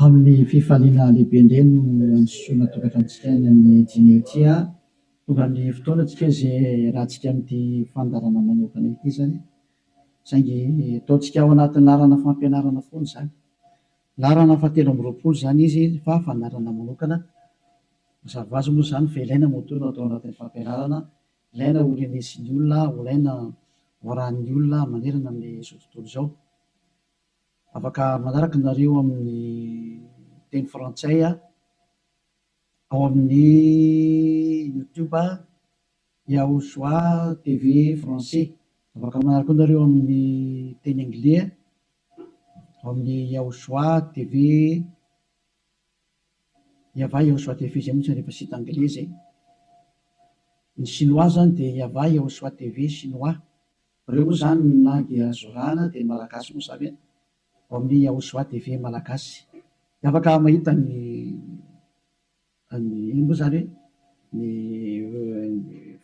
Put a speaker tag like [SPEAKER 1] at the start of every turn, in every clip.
[SPEAKER 1] Amin'ny fifaliana lehibe indray no ansoina tokantranotsika ny amin'ny jinetia tonga amin'ny fotoanantsika izay rahantsika amin'ity fandarana manokana ity zany saingy ataontsika ao anatin'ny larana fampianarana foana zany. Larana fahatelo amby roapolo zany izy fa fandarana manokana. Mazava ho azy moa zany fa ilaina moa atao anatin'ny fampianarana, ilaina ho renesin'ny olona, ilaina ho arahan'ny olona manerana amin'izao tontolo izao. Afaka manaraka nareo amin'ny teny frantsay ao amin'ny YouTube Yaosoa TV français. Afaka manaraka nareo amin'ny teny anglais ao amin'ny Yaosoa TV Yava Yaosoa TV zay mihitsy rehefa sita anglais zay. Ny chinois zany dia Yava Yaosoa TV chinois. Ireo moa zany ny langue azorana dia malagasy moa zany ao amin'ny Yaosoa TV malagasy. Afaka mahita ny ino moa zany ny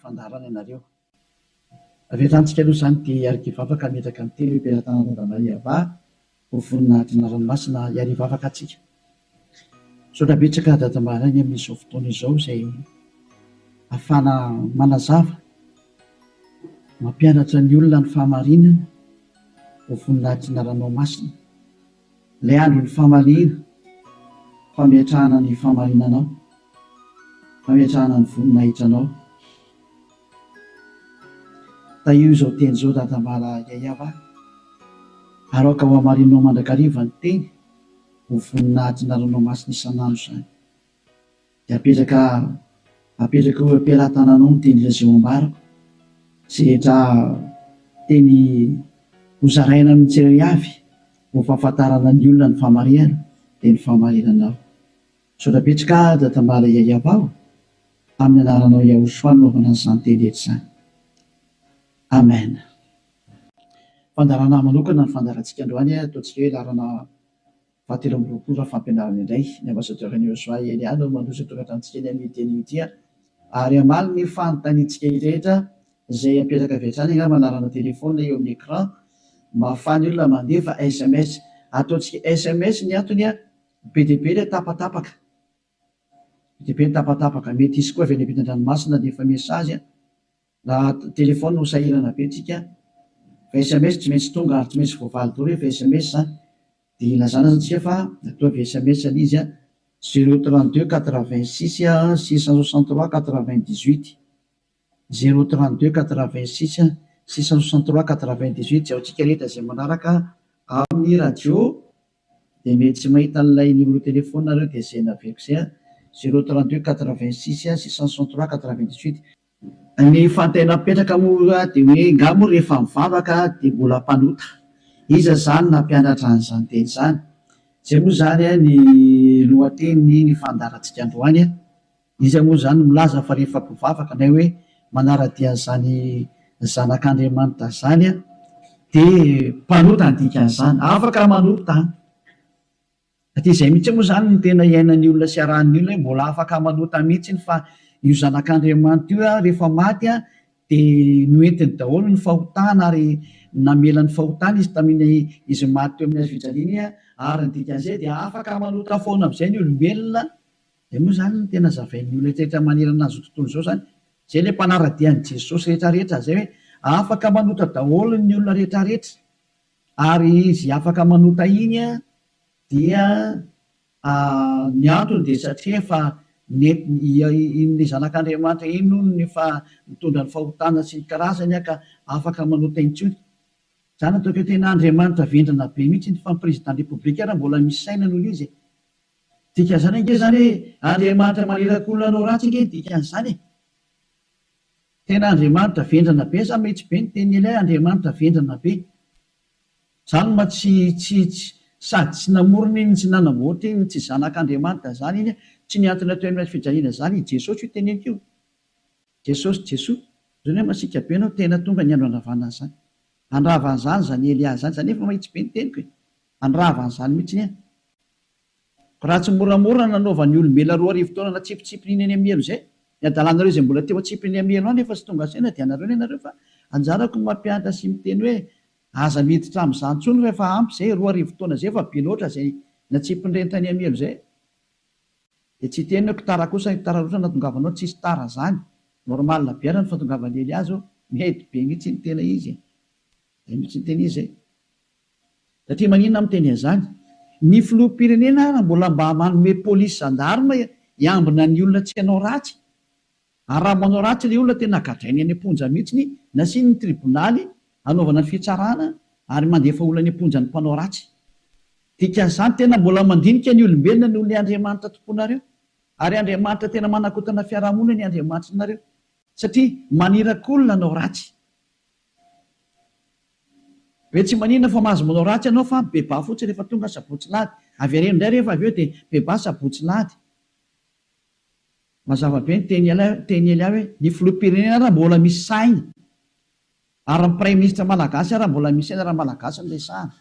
[SPEAKER 1] fandarana ianareo. Avelantsika aloha zany dia arikivavaka metraka amin'ny telo am-pelatanana Andriamariava ho voninahitry ny ranomasina iarivavaka atsika. Saotra betsaka dadamarany amin'izao fotoana izao izay ahafana manazava mampianatra ny olona ny fahamarinana ho voninahitry ny ranomasina. Ilay andro ny fahamariana, fametrahana ny fahamarinanao, fametrahana ny voninahitranao. Io izao teny izao dadamala Yayava, aroka ho hamarinanao mandrakariva ny teny ho voninahitry ny ranomasina isan'andro zany. Dia apetraka ho ampelantananao ny teny izay ambarako sy rehetra teny hozaraina amin'ny tsirairay avy ho fahafantarana ny olona ny fahamarinana dia ny fahamarinanao. Saotra betsaka dadamala Yayava aho amin'ny anaranao Yaosoa naovana an'izany teny rehetra izany. Amen. Fandarana manokana ny fandarantsika androany ataontsika hoe larana fahatelo amby roapolo fampianarana indray. Ny ambasadaran'i Yaosoa Eliana mandroso tokantranontsika eny amin'ny teny ity ary amaly ny fanontaniantsika rehetra izay apetraka avy hatrany angamba larana telefona eo amin'ny écran mahafany olona mandefa SMS. Ataontsika SMS ny antony be dia be ilay tapatapaka. Be dia be ny tapatapaka. Mety isy koa avy any ampitan-dranomasina dia efa mesazy raha telefona no sahirana be tsika. Fa SMS tsy maintsy tonga ary tsy maintsy voavaly daholo rehefa SMS zany. Dia ilazana antsika fa atao avy SMS izy 032 86 663 98 032 86 663 98 zay antsika rehetra izay manaraka amin'ny radio dia mety tsy mahita an'ilay numéro telefona nareo dia izay naveko izay 032 86 663 98. Ny fantaina mipetraka moa dia hoe ngamo rehefa mivavaka dia mbola mpanota. Iza zany nampianatra an'izany teny izany. Izay moa zany ny lohateny ny fandarantsika androany. Izy moa zany milaza fa rehefa mpivavaka na hoe manaradia an'izany zanak'Andriamanitra zany dia mpanota ny dikan'izany, afaka manota. Dia izay mihitsy moa zany ny tena iainan'ny olona sy arahan'ny olona mbola afaka manota mihitsy fa io zanak'Andriamanitra io rehefa maty dia noentiny daholo ny fahotana ary namela ny fahotana izy tamin'ny izy maty teo amin'ny hazofijaliana ary ny dikan'izay dia afaka manota foana amin'izay ny olombelona. Dia moa zany ny tena zavain'ny olona rehetra manerana azy tontolo izao zany. Izay ilay mpanaradian'i Jesosy rehetrarehetra zay hoe afaka manota daholo ny olona rehetrarehetra ary izy afaka manota iny dia ny antony dia satria efa ny zanak'Andriamanitra iny no ny mitondra ny fahotana sy ny karazany ka afaka manota intsony. Zany ataoko hoe tena Andriamanitra vendrana be mihitsy ny fampirezidan repoblika raha mbola misy saina noho izy. Dikan'izany ange zany hoe Andriamanitra maneraka olona anao ratsy ange dikan'izany. Tena Andriamanitra vendrana be sa mihitsy be ny teny ilay Andriamanitra vendrana be. Zany ma tsy sady tsy namorona iny tsy nanamboatra iny tsy zanak'Andriamanitra zany iny tsy niantona teo amin'ny hazofijaliana zany i Jesosy io teneniko io. Jesosy zany hoe masika be anao tena tonga ny andro andravana zany, andravana zany zany Elia zany, zany efa mahitsy be ny teniko e, andravana zany mihitsy ny raha tsy moramora nanaovan'ny olombelona 2 arivo taona na tsipitsipinyny eny amielo zay ny adalanareo zay mbola teo atsipiny amielo any efa tsy tonga saina dia anareo ny anareo fa anjarako ny mampianatra sy miteny hoe aza miditra amin'izany tsony rehefa ampy zay 2 arivo taona zay efa be loatra zay natsipin'ireny tany amielo zay dia tsy teny hoe tara kosa tara loatra natongavanao tsisy tara zany normal beana ny fahatongavan'ny Elia zao mety be mihitsy ny tena izy zay mihitsy ny tena izy zay satria maninona miteny an'izany ny filoham-pirenena raha mbola mba manome polisy zandarma hiambina ny olona tsy hanao ratsy ary raha manao ratsy ilay olona tena gadrainy any am-ponja mihitsy nasiny ny tribonaly anaovana ny fitsarana ary mandefa olona any am-ponja ny mpanao ratsy dikan'izany tena mbola mandinika ny olombelona ny olona Andriamanitra tomponareo ary Andriamanitra tena manakotana fiarahamonina ny Andriamanitra nareo satria manirakolona anao ratsy hoe tsy manina fa mahazo manao ratsy ianao fa beba fotsiny rehefa tonga sabotsy lady avy areny indray rehefa avy eo dia beba sabotsy lady mazava be ny teny Elia hoe ny filoham-pirenena raha mbola misy saina ary ny prime ministre malagasy raha mbola misy saina raha malagasy no resahana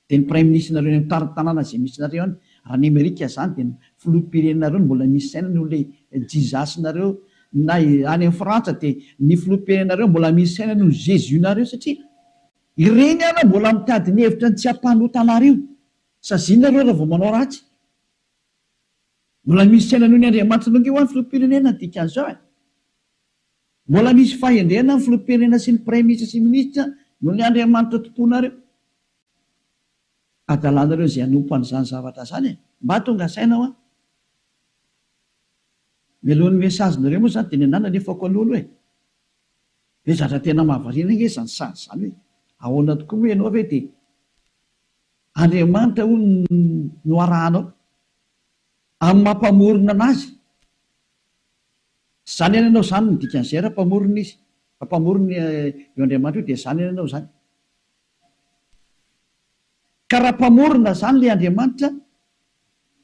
[SPEAKER 1] dia ny prime ministre nareo ny tanàna izay misy nareo any raha ny Amerika zany dia ny filoham-pirenenareo mbola misy saina no le jizasy nareo na any amin'ny Frantsa dia ny filoham-pirenenareo mbola misy saina no Jésus nareo satria ireny ana mbola mitady ny hevitra ny tsy hampanotanario sazinareo raha vao manao ratsy mbola misy saina noho ny Andriamanitra nonge ho any filoham-pirenena dikan'izao mbola misy fahendrena ny filoham-pirenena sy ny prime ministre sy ministra noho ny Andriamanitra tomponareo adalanareo zay hanompo an'izany zavatra zany mba tonga saina mialohan'ny mesazinareo moa zany dia ny anana nefako alolo hoe zatra tena mahavariana nge zany sady zany hoe ahoana tokoa hoe ianao ve dia Andriamanitra ho no arahanao amin'ny mampamorona anazy zany any ianao zany ny dikan'izay raha mpamorona izy mpamorona eo Andriamanitra io dia zany any ianao zany ka raha mpamorona zany le Andriamanitra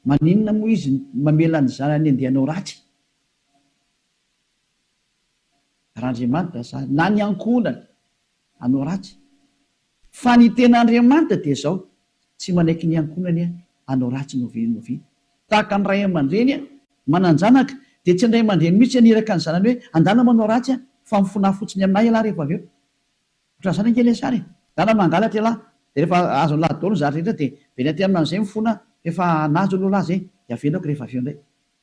[SPEAKER 1] maninona moa izy mamela ny zanany andehanao ratsy raha Andriamanitra zany na ny ankohonany hanao ratsy fa ny tena Andriamanitra dia zao tsy manaiky ny ankohonany hanao ratsy novi tahaka ny ray aman-dreny mananjanaka dia tsy indray aman-dreny mihitsy aniraka ny zanany hoe andana manao ratsy fa mifona fotsiny aminay ialahy rehefa avy eo ohatran' izany angely sary dana mangalatra ialahy dia rehefa azo lahy daholo zatra rehetra dia veny aty amin'izay mifona efa nazo lolahy zay dia avelako rehefa avy eo indray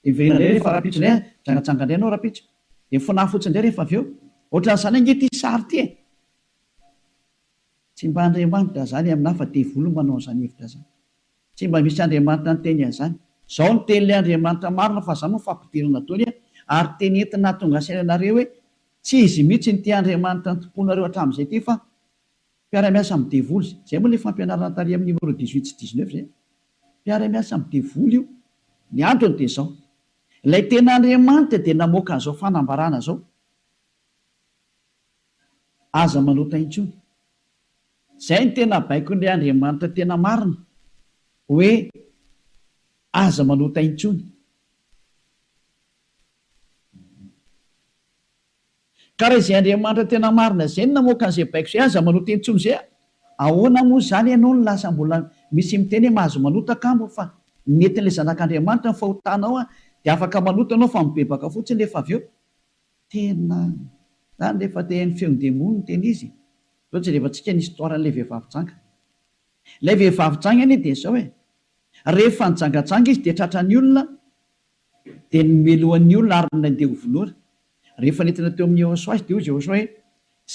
[SPEAKER 1] dia miverina indray rehefa rapitso indray jangatsanga indray anao rapitso dia mifona fotsiny indray rehefa avy eo ohatran'izany ange ty sary ty tsy mba Andriamanitra zany aminahy fa devolo manao an'izany hevitra zany tsy mba misy Andriamanitra ny teny an'izany zao ny tenin'ilay Andriamanitra marina fa zany no fampidirana ataony ary teny entina tonga sainanareo hoe tsy izy mihitsy ny ty Andriamanitra ny tomponareo hatramin'izay ty fa mpiara-miasa amin'ny devoly zay moa le fampianarana tary amin'ny numéro 18 sy 19 zay mpiara-miasa amin'ny devoly io ny antony dia zao ilay tena Andriamanitra dia namoaka an'izao fanambarana zao aza manota intsony zay ny tena baiko n'ilay Andriamanitra tena marina hoe aza manota intsony ka raha izay Andriamanitra tena marina zay ny namoaka an'izay baiko zay aza manota intsony zay ahoana moa zany ianao no lasa mbola misy miteny hoe mahazo manota kambo fa netin'ilay zanak'Andriamanitra ny fahotanao dia afaka manota anao fa mibebaka fotsiny rehefa avy eo tena zany rehefa tehan'ny feon-demony ny teny izy ohatsy rehefa tsika ny histoiran'ilay vehivavy janga ilay vehivavy janga any dia zao rehefa nijangatsanga izy dia tratran'ny olona dia nomelohan'ny olona ary nandeha hovolora rehefa nentina teo amin'ny Jehosoa dia hoy Jehosoa hoe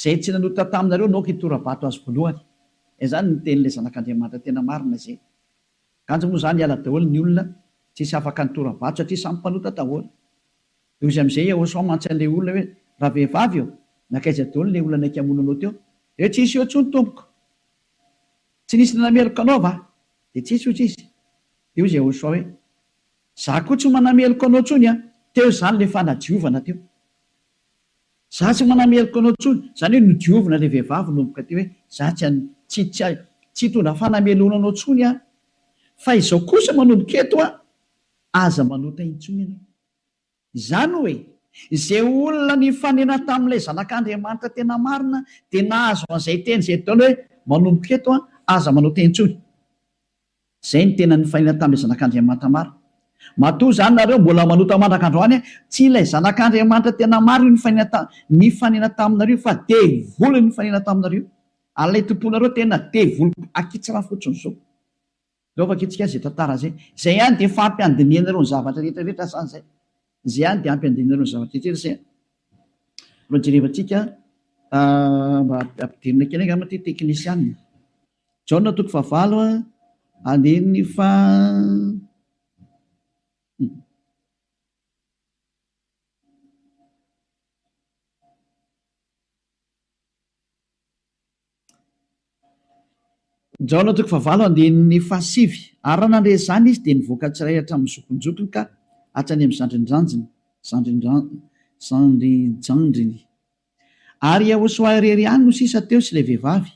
[SPEAKER 1] zay tsy nanota taminareo naoka hitorabato azy voalohany zany ny tenin'ilay zanak'Andriamanitra tena marina zay kanjo moa zany hiala daholo ny olona tsisy afaka nitorabato satria samy mpanota daholo dia izy amin'izay Jehosoa mantsy an'ilay olona hoe raha vehivavy eo nakaiza daholo ilay olona naiky hamonanao teo dia tsisy eo tsony tompoko tsy nisy nanameloka anao va dia tsisy ozy izy dia hoy Jehosoa hoe za koa tsy manameloko anao tsony teo zany le fanadiovana teo za tsy manameloko anao tsony zany hoe nodiovina ilay vehivavy nomboka teo hoe za tsy hitondra fanamelona anao tsony fa izao kosa manomboka eto aza manota intsony ianao izany hoe Izay olona ny fanena tamin'ilay zanak'Andriamanitra tena marina dia nahazo an'izay teny izay ataony hoe manomboka eto aza manao tentsony. Izay ny tena ny fanena tamin'ilay zanak'Andriamanitra marina. Matoa zany nareo mbola manota mandrak'androany tsy ilay zanak'Andriamanitra tena marina ny fanena taminareo fa devoly ny fanena taminareo. Alay tomponareo tena devoly akitsira fotsiny zao. Leo fakitsika izay tantara izay. Izay ihany dia fampiandinianareo ny zavatra rehetrarehetra zany izay. Izay ihany dia ampiandinianareo ny zavatra rehetrarehetra izay. Aloha jerevantsika mba ampidirina kely angamba ty teknisianina. Jaona 9 andiny fa Jaona 9 andiny fa 7 ary raha nandre zany izy dia nivoaka tsiray hatramin'ny zokonjokony ka hatrany amin'ny zandrijandriny ary Ahosoa irery ihany no sisa teo sy ilay vehivavy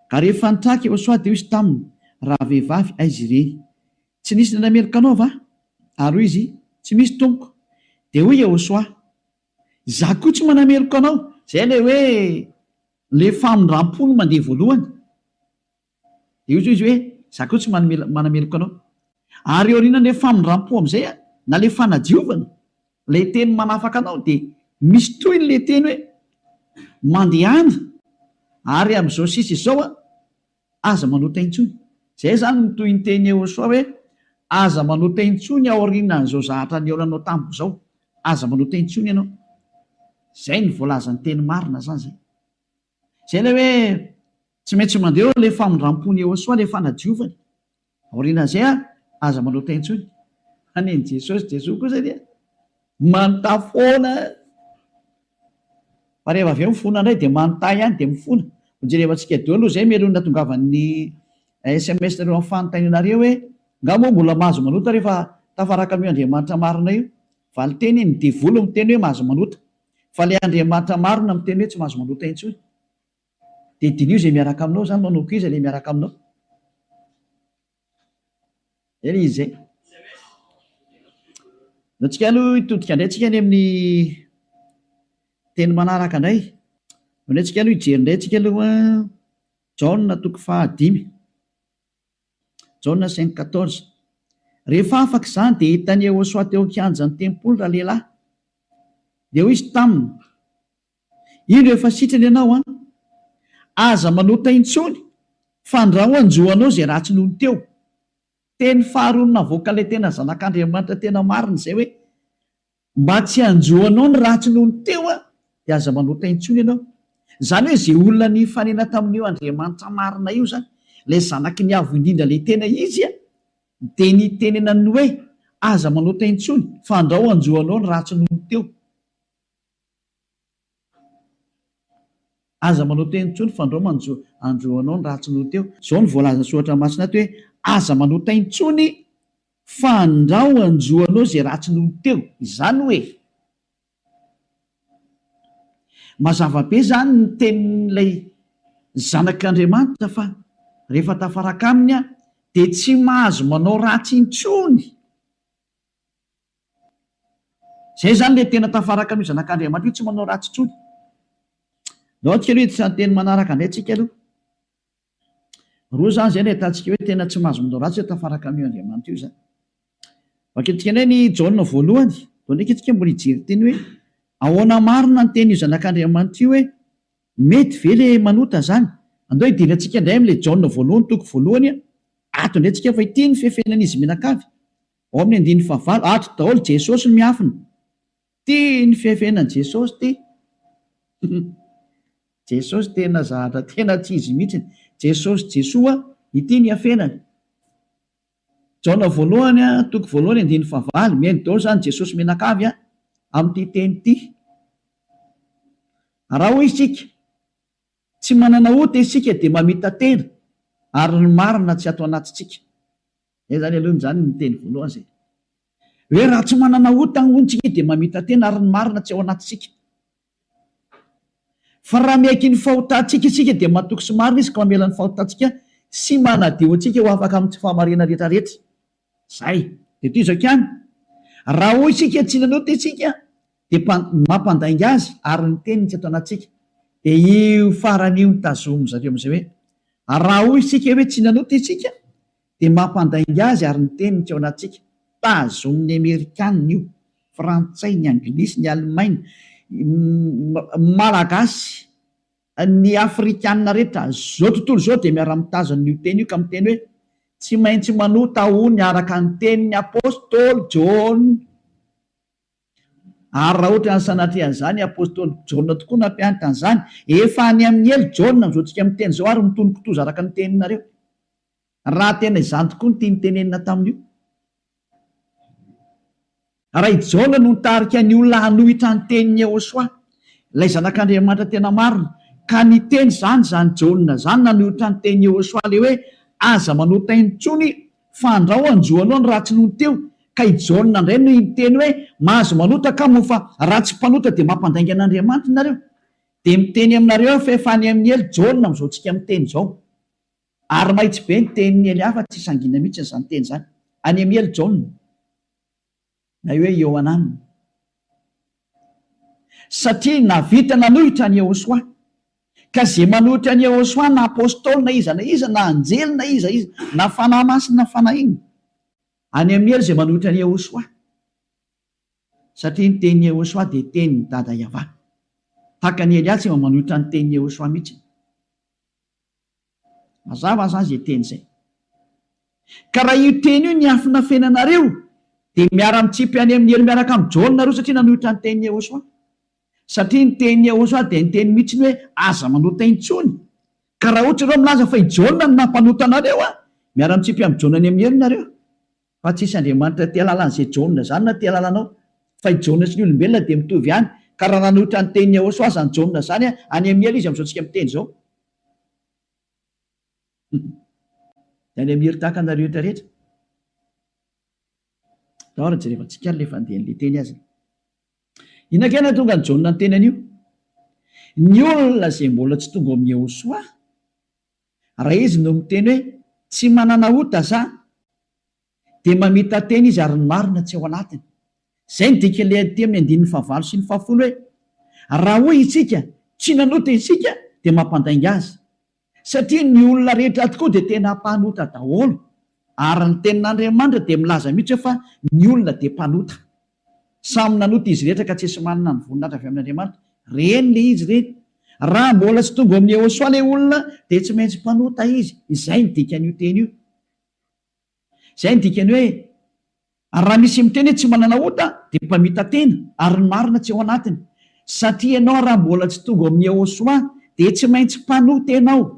[SPEAKER 1] ka rehefa nitraka Ahosoa dia izy taminy raha vehivavy aizy ireny tsy nisy nanamelika anao va ary izy tsy misy tompoko dia hoy Ahosoa za koa tsy manamelika anao zay le hoe le famindram-pony mandeha voalohany. Dia izy hoe za koa tsy manamelika anao ary aorianan'le famindram-po amin'izay na le fanadiovana le teny manafaka anao dia misy toy le teny hoe mandehana ary amin'izao sisa izao aza manota intsony. Zay zany ny toy ny teny Ahosoa hoe aza manota intsony aorianan'izao zahatra ny eolanao tamiko zao, aza manota intsony ianao. Zay ny voalazan'ny teny marina zany zay. Zay le hoe tsy maintsy mandeha le famindram-pony Ahosoa le fanadiovany aorianan'izay aza manota intsony. Aneny Jesosy koa zany manontany foana fa rehefa avy eo mifona indray dia manontany ihany dia mifona. Jerevantsika deo aloha zay melona tongavan'ny SMS nareo amin'ny fanontanianareo hoe ngamo mbola mahazo manota rehefa tafaraka amin'io Andriamanitra marina io. Valiteny ny devoly miteny hoe mahazo manota fa le Andriamanitra marina miteny hoe tsy mahazo manota intsony. Dia dinio izay miaraka aminao zany manao iza ilay miaraka aminao. Eny izy zay. Antsika aloha hitodika indray tsika any amin'ny teny manaraka indray. Indray tsika aloha hijery indray tsika aloha Jaona 5:5. Jaona 5:14. Rehefa afaka izany dia hitany Ahosoa teo an-kianjan'ny tempoly raha lehilahy. Dia hoy izy taminy ino efa sitrany ianao aza manota intsony fa andraho anjoanao izay ratsy nohony teo. Teny faharoa navoaka ilay tena zanak'Andriamanitra tena marina izay hoe mba tsy anjoanao ny ratsy nohony teo dia aza manota intsony ianao. Zany hoe izay olona ny fanena tamin'io Andriamanitra marina io zany ilay zanaky ny avo indrindra ilay tena izy dia ny tenenany hoe aza manota intsony fa andraho anjoanao ny ratsy nohony teo. Aza manota intsony fa andraho anjoanao ny ratsy nohony teo. Izao ny voalazana soratra masina ato hoe aza manota intsony fa andraho anjoanao izay ratsy nohony teo. Izany hoe mazava be zany ny tenin'ilay zanak'Andriamanitra fa rehefa tafaraka aminy dia tsy mahazo manao ratsy intsony. Zay zany le tena tafaraka amin'io zanak'Andriamanitra io, tsy manao ratsy intsony. Nao tsika aloha sa teny manaraka indray tsika aloha. Roa zany zay no ahitantsika hoe tena tsy mahazo manao ratsy tafaraka amin'io Andriamanitra io zany. Vakentsika indray ny Jaona voalohany, dao ndraiky tsika mbola hijery teny hoe ahoana marina ny teny io zanak'Andriamanitra io hoe mety ve le manota zany. Andao hidirantsika indray amin'ilay Jaona voalohany 1 ato indray tsika fa ity ny fiafenan'izy menakavy ao amin'ny 9 ato daholo Jesosy no miafina. Ty ny fiafenan'i Jesosy ty. Jesosy tena zahatra tena tsy izy mihitsy. Jesosy Jesoa ity ny afenany. Jaona voalohany 1 mihaino daholo zany Jesosy menakavy amin'ity teny ity. Raha hoy isika tsy manana ota isika dia mamita tena ary ny marina tsy ato anatintsika. Zay zany aloha zany ny teny voalohany zay. Hoe raha tsy manana ota ny ontsika dia mamita tena ary ny marina tsy ao anatintsika. Fa raha miaiky ny fahotantsika isika dia matoky sy marina izy ka mamela ny fahotantsika sy manadio antsika ho afaka amin'ny tsy fahamarina rehetrarehetra. Zay dia toy izao ihany raha hoy isika tsy nanota isika dia mampandainga azy ary ny teniny tsy atao anatsika. Dia io faran'io tazomo zareo am'izay hoe raha hoy isika hoe tsy nanota isika dia mampandainga azy ary ny teniny tsy ao anatsika. Tazomin'ny Amerikanina io, Frantsay, ny Anglisy, ny Allemagne, Malagasy, ny Afrikanina rehetra zao tontolo zao dia miara-mitazana io teny io ka miteny hoe tsy maintsy manota hony araka ny tenin'ny apôstôly John. Ary raha ohatra ny sanatrehan'izany apôstôly John tokoa nampianatra an'izany, efa any amin'ny elo John amin'izao tsika miteny zao ary mitonokitoza araka ny teninareo. Raha tena izany tokoa ny tiany tenenina tamin'io. Raha i John no nitarika ny olona hanohitra ny teniny Yehosoa, ilay zanak'Andriamanitra tena marina, ka ny teny zany John zany nanohitra ny teny Yehosoa le hoe aza manota intsony fandrao anjoanao ny ratsy noho teo. Ka i John indray no miteny hoe mahazo manota ka mo fa ratsy mpanota dia mampandainga an'Andriamanitra nareo. Dia miteny aminareo fa efa any amin'ny elo John amin'izao tsika miteny zao. Ary mahitsy be ny teniny ely hafa tsy sangina mihitsy izany teny zany. Any amin'ny elo John na hoe Ioanana. Satria navita nanohitra ny Yehosoa, ka zay manohitra ny Yehosoa na apôstôly na iza na anjely na iza na fanahy masina na fanahy iny, any amin'ny elo zay manohitra ny Yehosoa. Satria ny tenin'ny Yehosoa dia tenin'ny Dada Yahva. Tahaka ny Elia tsy manohitra ny tenin'ny Yehosoa mihitsy. Mazava zany zay teny zay. Ka raha io teny io ny afina fenanareo dia miara-mitsipy any amin'ny elo miaraka amin'ny John nareo satria nanohitra ny tenin'ny Yehosoa. Satria ny tenin'ny Yehosoa dia ny teny mihitsy hoe aza manota intsony. Ka raha ohatra ireo milaza fa i John no nampanota anareo miara-mitsipy amin'ny John any amin'ny elo nareo. Fa tsisy Andriamanitra tia lalan'izay John zany na tia lalanao. Fa i John sy ny olombelona dia mitovy ihany. Ka raha nanohitra ny tenin'ny Yehosoa zany John zany any amin'ny elo izy amin'izao tsika miteny zao. Dia any amin'ny elo tahaka anareo rehetra rehetra. Dahora jerevantsika ilay fandehan'ilay teny azy. Inakena tonga ny John ny teny an'io? Ny olona izay mbola tsy tonga amin'ny Yehosoa, raha izy no miteny hoe tsy manana ota za, dia mamita teny izy ary ny marina tsy ao anatiny. Izay ny dika ilay aty amin'ny 9:9 sy 10 hoe raha hoy isika tsy nanota isika dia mampandainga azy. Satria ny olona rehetra tokoa dia tena mpanota daholo. Ary ny tenin'Andriamanitra dia milaza mihitsy fa ny olona dia mpanota. Samy nanota izy rehetra ka tsy esy manana ny voninahitra avy amin'Andriamanitra. Reny le izy reny. Raha mbola tsy tonga amin'ny Yehosoa ilay olona dia tsy maintsy mpanota izy. Izay ny dikan'io teny io. Izay ny dikany hoe raha misy miteny hoe tsy manana ota dia mpamita tena ary ny marina tsy ao anatiny. Satria ianao raha mbola tsy tonga amin'ny Yehosoa dia tsy maintsy mpanota ianao.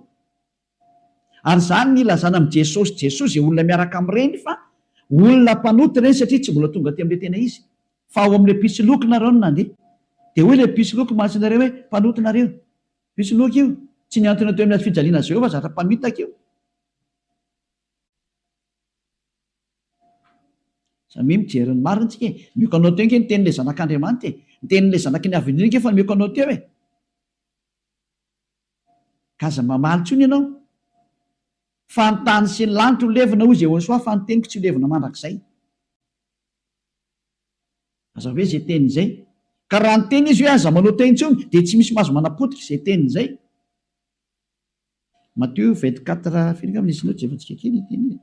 [SPEAKER 1] Ary zany ny ilazana amin'i Jesosy izay olona miaraka amin'ireny fa olona mpanota ireny satria tsy mbola tonga aty amin'ilay tena izy. Fa ao amin'ilay pisoloky nareo no nandeha. Dia hoy ilay pisoloky masonareo hoe mpanota nareo. Pisoloky io tsy niantona teo amin'ny fijaliana Jehova zatra mpamitaka io. Samy mijery ny marina tsika. Mioka anao teo ny tenin'ilay zanak'Andriamanitra. Ny tenin'ilay zanaky ny avy fa mioka anao teo e. Kaza mamaly tsony ianao. Fa ny tany sy ny lanitra ho levina hoy Jehosoa fa ny teniko tsy ho levina mandrakizay. Aza hoe izay teny izay. Ka raha ny teny izy hoe aza manota intsony dia tsy misy mahazo manapotika izay teny izay. Matthieu 24 firy misy loatra efantsika kely teny.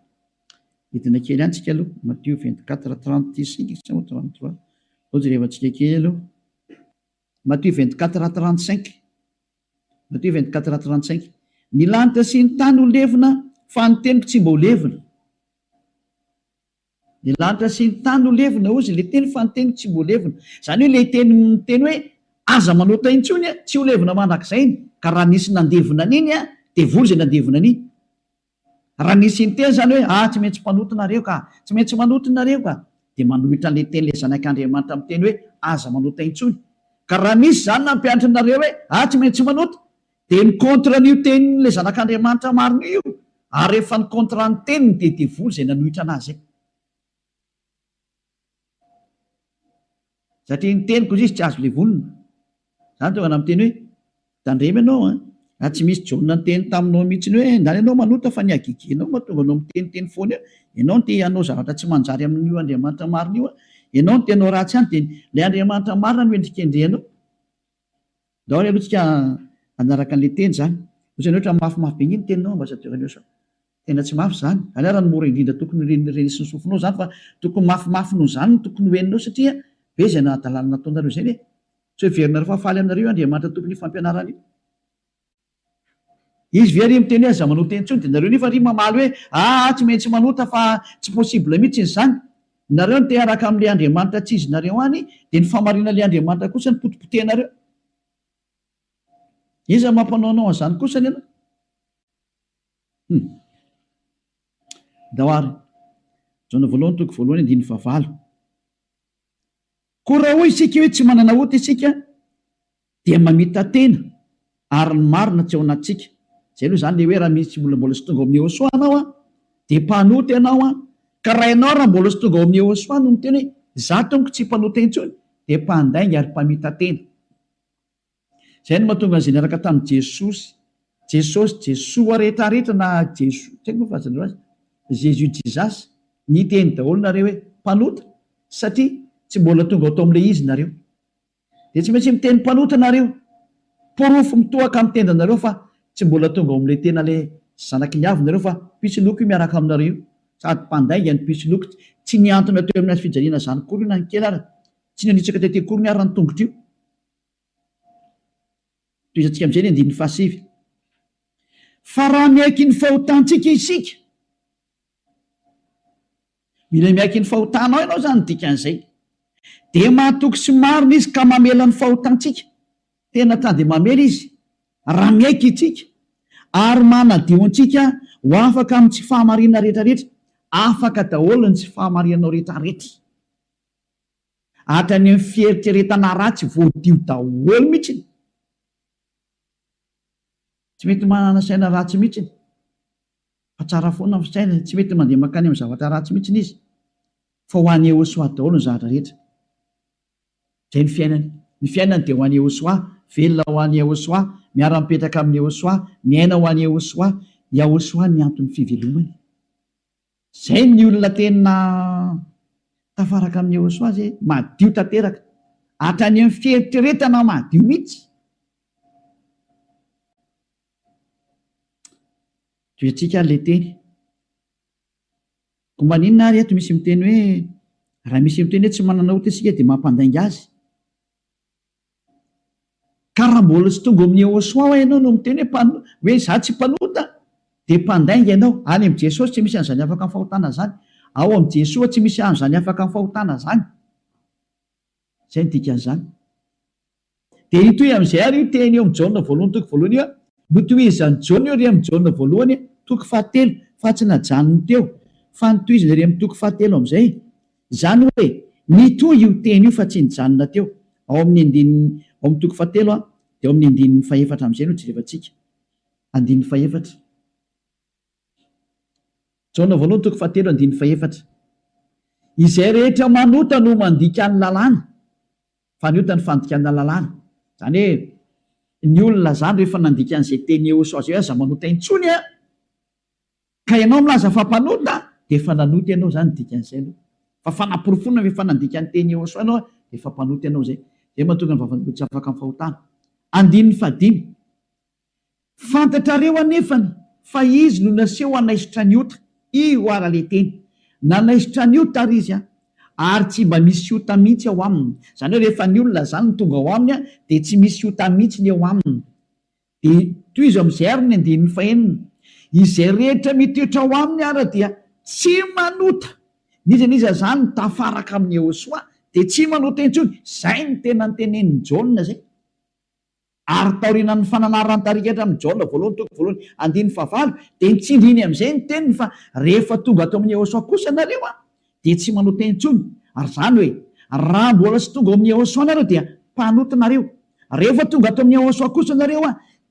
[SPEAKER 1] Hitina kely ihany tsika aloha. Matthieu 24:36 sa 33. Ohatsy rehefantsika kely aloha. Matthieu 24:35. Matthieu 24:35. Ny lanitra sy ny tany ho levina fa ny teniko tsy mba ho levina. Ny lanitra sy ny tany ho levina ozy ilay teny fa ny teniko tsy mba ho levina. Izany hoe ilay teny hoe aza manota intsony tsy ho levina mandrakizay. Ka raha nisy nandevina an'iny dia voly izay nandevina an'iny. Raha nisy ny teny zany hoe tsy maintsy mpanota nareo ka, tsy maintsy manota nareo ka, dia manohitra an'ilay teny ilay zanak'Andriamanitra amin'ny teny hoe aza manota intsony. Ka raha misy zany nampianatra nareo hoe tsy maintsy manota, dia ny kontra n'io tenin'ilay zanak'Andriamanitra marina io. Ary rehefa ny kontra ny teniny dia devoly izay nanohitra anazy. Satria ny teniko izy tsy azo levolina. Zany tonga namiteny hoe tandrema ianao tsy misy John teny taminao mihitsy hoe ndany ianao manota fa ny agigenao mahatonga anao miteniteny foana eo. Ianao no te hanao zavatra tsy manjary amin'io Andriamanitra marina io ianao no tenao ratsy any dia ilay Andriamanitra marina no endrikendrehanao. Daholo aloha tsika anaraka an'ilay teny zany. Ohatrany ohatra mafimafy be iny teninao ambassadeur sao tena tsy mafy zany. Raha ny mora indrindra tokony renisy ny sofinao zany fa tokony mafimafy noho zany no tokony hoeninao satria be izay nahadalàna nataonareo zay e. Tsy heverinareo fa faly aminareo Andriamanitra tokony fampianarana io. Izy ve ry miteny hoe aza manota intsony dia nareo nefa ry mamaly hoe tsy maintsy manota fa tsy possible mihitsy zany. Nareo no te araka amin'ilay Andriamanitra tsy izy nareo any dia ny famarinan'ilay Andriamanitra kosa ny potipotenareo. Iza mampanaonao an'izany kosa ny ianao? Dahoary Jaona voalohany toko voalohany andiny favalo. Koa raha hoy isika hoe tsy manana ota isika dia mamita tena ary ny marina tsy ao anatsika. Zay aloha zany le hoe raha misy mbola sy tonga ao amin'ny Yehosoa anao dia mpanota ianao ka raha ianao raha mbola sy tonga ao amin'ny Yehosoa no miteny hoe za tompoko tsy mpanota intsony dia mpandainga ary mpamita tena. Zay no mahatonga an'izay niaraka tamin'i Jesoa rehetrarehetra na Jesoa tsy haiko moa fazana azy Jesus ny teny daholo nareo hoe mpanota satria tsy mbola tonga atao amin'ilay izy nareo. Dia tsy maintsy miteny mpanota nareo, porofo mitohaka amin'ny tenda nareo fa tsy mbola tonga ao amin'ilay tena ilay zanaky ny avy nareo fa pitsiloko io miaraka aminareo sady mpandainga ny pitsiloko tsy niantona teo amin'ny azy fijaliana zany kory io na ny kely ara tsy nanitsaka tete kory ny ara ny tongotro io. Toizantsika amin'izay ny andin'ny fahasivy. Fa raha miaiky ny fahotantsika isika, mila miaiky ny fahotanao ianao zany dikan'izay, dia mahatoky sy marina izy ka mamela ny fahotantsika. Tena tany dia mamela izy raha miaiky itsika ary manadio antsika ho afaka amin'ny tsy fahamarina rehetrarehetra. Afaka daholo ny tsy fahamarinanao rehetrarehetra. Hatrany amin'ny fieritreretana ratsy voadio daholo mihitsy. Tsy mety manana saina ratsy mihitsy fa tsara foana ny saina, tsy mety mandeha makany amin'ny zavatra ratsy mihitsy izy fa ho an'ny Yehosoa daholo ny zavatra rehetra. Zay ny fiainany. Ny fiainany dia ho an'ny Yehosoa, velona ho an'ny Yehosoa, miara-mipetraka amin'ny Yehosoa, miaina ho an'ny Yehosoa, Yehosoa ny antony fivelomany. Zay ny olona tena tafaraka amin'ny Yehosoa zay madio tanteraka, hatrany amin'ny fieritreretana madio mihitsy. Toetrika ilay teny. Koa maninona ary eto misy miteny hoe raha misy miteny hoe tsy manana ota isika dia mampandainga azy. Ka raha mbola tsy tonga amin'ny Yehosoa ianao no miteny hoe za tsy mpanota dia mpandainga ianao. Any amin'ny Jesosy tsy misy an'izany afaka amin'ny fahotana zany. Ao amin'ny Jesoa tsy misy an'izany afaka amin'ny fahotana zany. Zay ny dikan'izany. Dia itoy amin'izay ary io teny eo amin'ny Jaona voalohany toko voalohany io notohizan'ny Jaona io ry amin'ny Jaona voalohany toko fahatelo fa tsy najanony teo fa notohizana ry amin'ny toko fahatelo amin'izay. Zany hoe nitohy io teny io fa tsy nijanona teo. Ao amin'ny toko fahatelo dia ao amin'ny andininy fahefatra amin'izay no jerevantsika. Andininy fahefatra. Jaona voalohany toko fahatelo andininy fahefatra. Izay rehetra manota no mandika ny lalàna fa ny ota ny fandikana lalàna. Zany hoe ny olona zany rehefa nandika an'izay teny Yehosoa zay aza manota intsony ka ianao milaza fa mpanota dia efa nanota ianao zany dikan'izay aloha. Fa fanaporofona rehefa nandika ny teny Yehosoa ianao dia efa mpanota ianao zay. Zay mahatonga ny vavan'olona tsy afaka amin'ny fahotana. Andininy fahadimy. Fantatrareo anefany fa izy no naseho hanaisitra ny ota. Io ara le teny. Nanaisitra ny ota ary izy ary tsy mba misy ota mihitsy ao aminy. Zany hoe rehefa ny olona zany no tonga ao aminy dia tsy misy ota mihitsy ny ao aminy. Dia toy izy amin'izay ary ny andininy fahenina. Izay rehetra mitoetra ao aminy ara dia tsy manota. Nizaniza zany tafaraka amin'ny Yehosoa dia tsy manota intsony. Zay ny tena nytenenin'ny Jaona zay. Ary taorian'ny fananarany tarikatra amin'ny Jaona voalohany toko voalohany andininy fahavalo dia nitsindriny amin'izay ny teniny fa rehefa tonga ato amin'ny Yehosoa kosa nareo dia tsy manota intsony. Ary zany hoe raha mbola tsy tonga ao amin'ny Yehosoa nareo dia mpanota nareo. Rehefa tonga ato amin'ny Yehosoa kosa nareo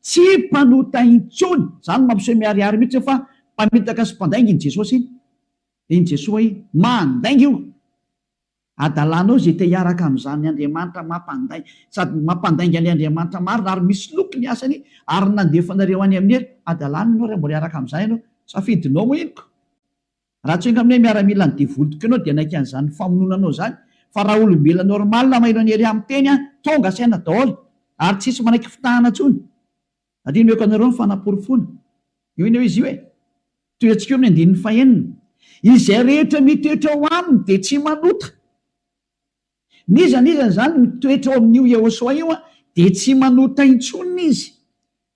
[SPEAKER 1] tsy mpanota intsony. Zany mampiseho miariary mihitsy fa mpamitaka sy mpandainga iny Jesosy iny. Iny Jesosy iny mandainga io. Adalanao zay te hiaraka amin'izany Andriamanitra mampandainga sady mampandainga ny Andriamanitra marina ary misy loko ny asany ary nandefanareo any amin'ny hery. Adalanao raha mbola hiaraka amin'izany ianao safidinao moa inoko. Raha tsy hoe amin'ilay miaramila ny devolotiko ianao dia naiky an'izany famononanao zany fa raha olombelona normal maheno any ery amin'ny teny tonga saina daholo ary tsisy manaiky fitahana tsony adino eko anareo ny fanaporofona io iny eo izy io e toy atsika eo amin'ny andininy fahenina izay rehetra mitoetra ao aminy dia tsy manota nizany zany mitoetra ao amin'io Yehosoa io dia tsy manota intsonina izy